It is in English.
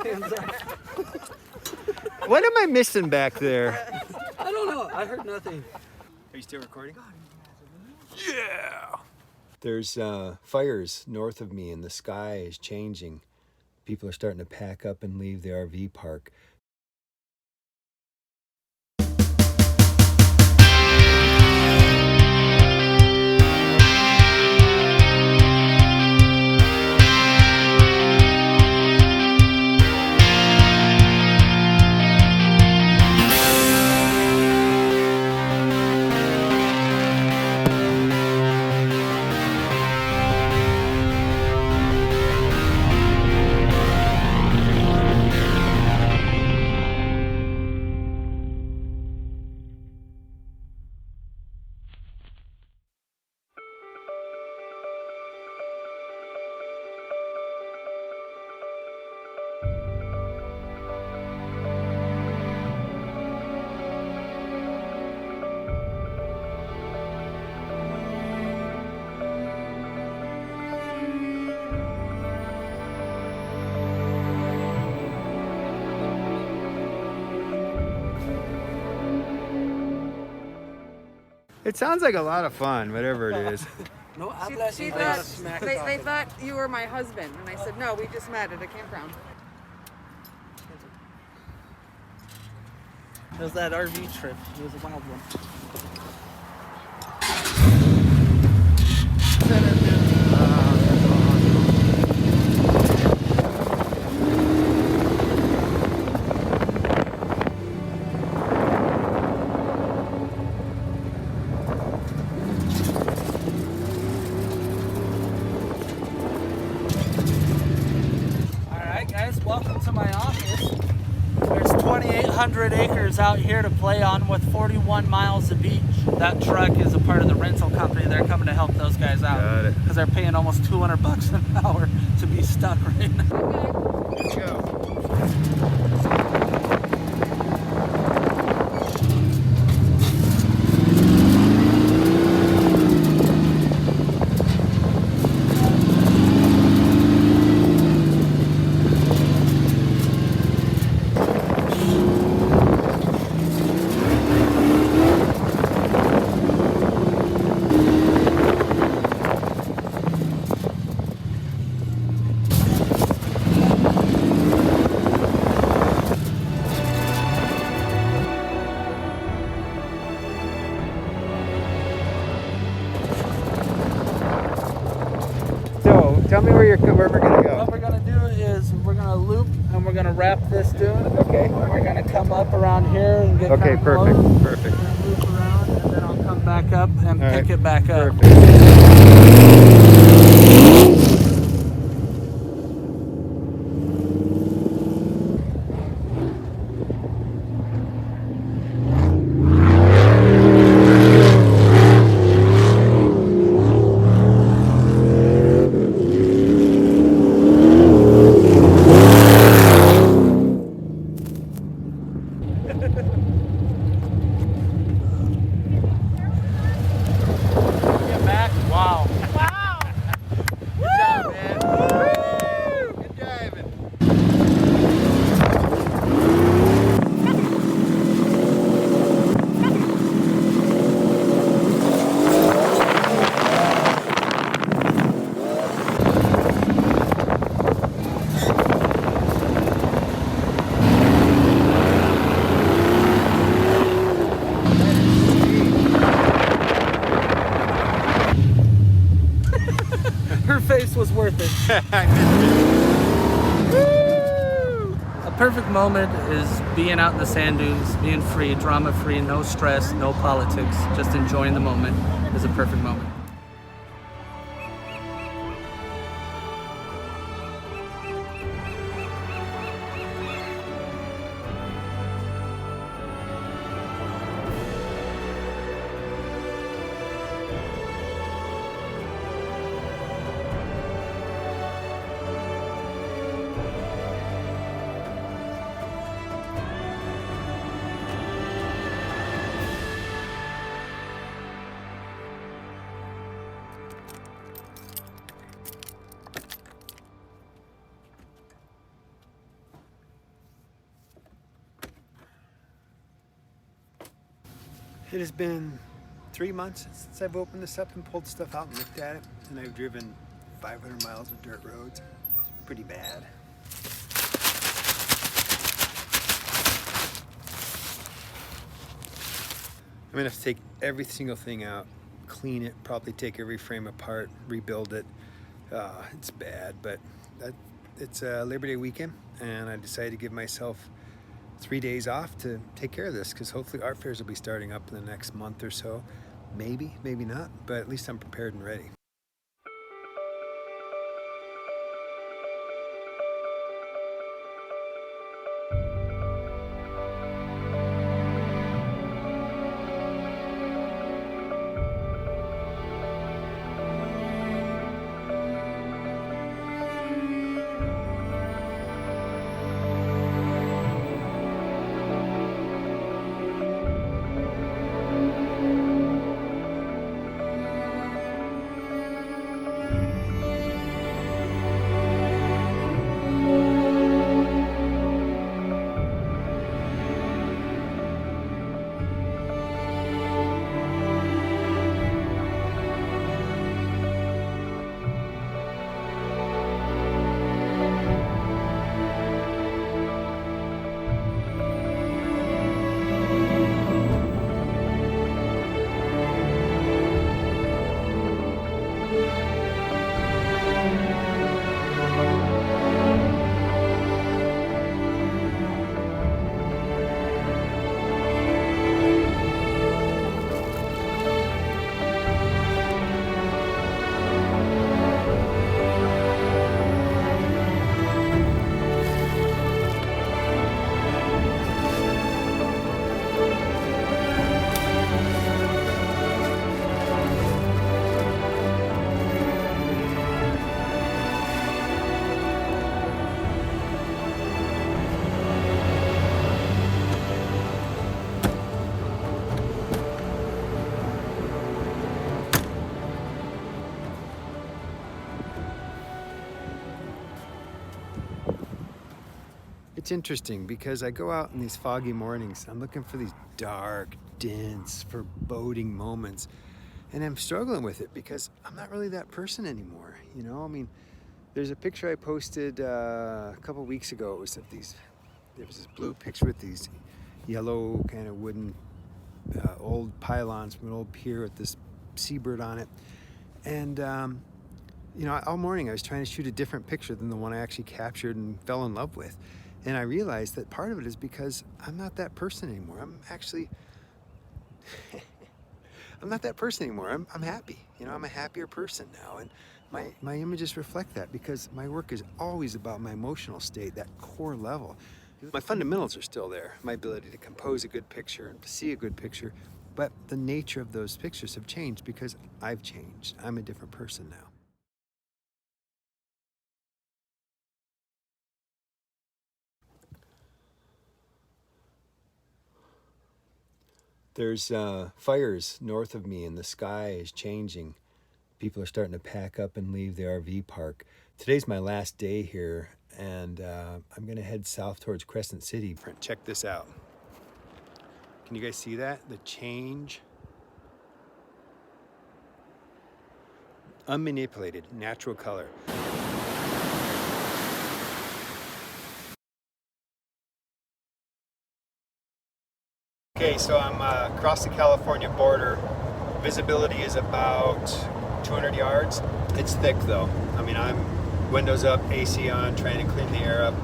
Hands up. What am I missing back there? I don't know. I heard nothing. Are you still recording? Yeah! There's fires north of me and the sky is changing. People are starting to pack up and leave the RV park. It sounds like a lot of fun, whatever it is. No, She thought, they thought you were my husband, and I said, no, we just met at a campground. It was that RV trip. It was a wild one. Guys, welcome to my office. There's 2,800 acres out here to play on with 41 miles of beach. That truck is a part of the rental company. They're coming to help those guys out because they're paying almost $200 an hour to be stuck right now. Okay. Let's go. Tell me where we're gonna go. What we're gonna do is we're gonna loop and we're gonna wrap this dune. Okay. And we're gonna come up around here and get Okay, kind of perfect, close. perfect. We're gonna loop around and then I'll come back up and pick it back up. Perfect. Get back. Wow. Wow! Good job, man. Woo! Good driving. Her face was worth it. A perfect moment is being out in the sand dunes, being free, drama free, no stress, no politics, just enjoying the moment is a perfect moment. It has been 3 months since I've opened this up and pulled stuff out and looked at it, and I've driven 500 miles of dirt roads. It's pretty bad. I'm gonna have to take every single thing out, clean it, probably take every frame apart, rebuild it. It's bad, but it's Labor Day weekend, and I decided to give myself 3 days off to take care of this, because hopefully art fairs will be starting up in the next month or so. Maybe, maybe not, but at least I'm prepared and ready. It's interesting because I go out in these foggy mornings. I'm looking for these dark, dense, foreboding moments. And I'm struggling with it because I'm not really that person anymore. You know, I mean, there's a picture I posted a couple weeks ago. It was of these, there was this blue picture with these yellow kind of wooden old pylons from an old pier with this seabird on it. And, you know, all morning I was trying to shoot a different picture than the one I actually captured and fell in love with. And I realized that part of it is because I'm not that person anymore. I'm actually, I'm not that person anymore. I'm happy. You know, I'm a happier person now. And my images reflect that because my work is always about my emotional state, that core level. My fundamentals are still there. My ability to compose a good picture and to see a good picture. But the nature of those pictures have changed because I've changed. I'm a different person now. There's fires north of me and the sky is changing. People are starting to pack up and leave the RV park. Today's my last day here, and I'm gonna head south towards Crescent City. Check this out. Can you guys see that? The change. Unmanipulated, natural color. Okay, so I'm across the California border. Visibility is about 200 yards. It's thick though. I mean, I'm windows up, AC on, trying to clean the air up.